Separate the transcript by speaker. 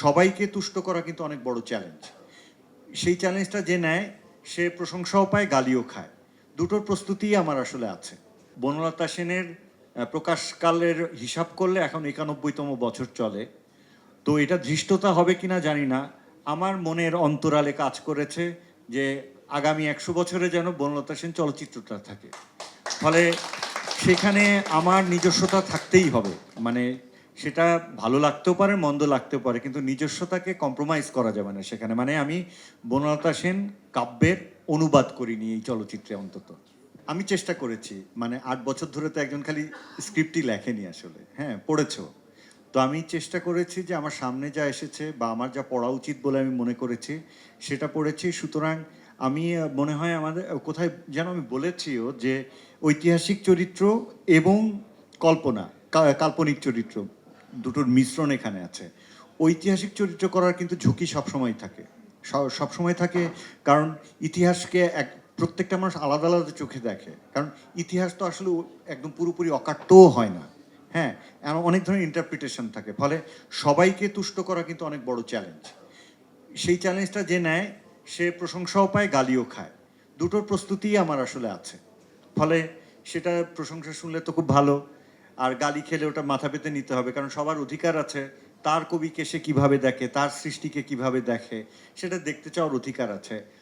Speaker 1: সবাইকে তুষ্ট করা কিন্তু অনেক বড় চ্যালেঞ্জ। সেই চ্যালেঞ্জটা যে নেয় সে প্রশংসাও পায়, গালিও খায়। দুটোর প্রস্তুতিই আমার আসলে আছে। বনলতা সেনের প্রকাশকালের হিসাব করলে এখন ৯১তম বছর চলে। তো এটা ধৃষ্টতা হবে কিনা জানি না। আমার মনের অন্তরালে কাজ করেছে যে আগামী ১০০ বছরে যেন বনলতা সেন চলচ্চিত্রটা থাকে। ফলে সেখানে আমার নিজস্বতা থাকতেই হবে। মানে সেটা ভালো লাগতেও পারে, মন্দ লাগতেও পারে, কিন্তু নিজস্বতাকে কম্প্রোমাইজ করা যাবে না সেখানে। মানে আমি বনলতা সেন কাব্যের অনুবাদ করিনি এই চলচ্চিত্রে অন্তত। আমি চেষ্টা করেছি, মানে ৮ বছর ধরে তো একজন খালি স্ক্রিপ্টই লেখেনি আসলে, হ্যাঁ পড়েছো। তো আমি চেষ্টা করেছি যে আমার সামনে যা এসেছে বা আমার যা পড়া উচিত বলে আমি মনে করেছি সেটা পড়েছি। সুতরাং আমি মনে হয় আমাদের কোথায় যেন আমি বলেছিও যে ঐতিহাসিক চরিত্র এবং কল্পনা, কাল্পনিক চরিত্র দুটোর মিশ্রণ এখানে আছে। ঐতিহাসিক চরিত্র করার কিন্তু ঝুঁকি সবসময় থাকে, সবসময় থাকে। কারণ ইতিহাসকে প্রত্যেকটা মানুষ আলাদা আলাদা চোখে দেখে। কারণ ইতিহাস তো আসলে একদম পুরোপুরি অকাট্যও হয় না। হ্যাঁ, এমন অনেক ধরনের ইন্টারপ্রিটেশন থাকে। ফলে সবাইকে তুষ্ট করা কিন্তু অনেক বড় চ্যালেঞ্জ। সেই চ্যালেঞ্জটা যে নেয় সে প্রশংসাও পায়, গালিও খায়। দুটোর প্রস্তুতিই আমার আসলে আছে। ফলে সেটা প্রশংসা শুনলে তো খুব ভালো, আর গালি খেলে ওটা মাথা পেতে নিতে হবে। কারণ সবার অধিকার আছে তার কবিকে সে কিভাবে দেখে, তার সৃষ্টিকে কিভাবে দেখে সেটা দেখতে চাওয়ার অধিকার আছে।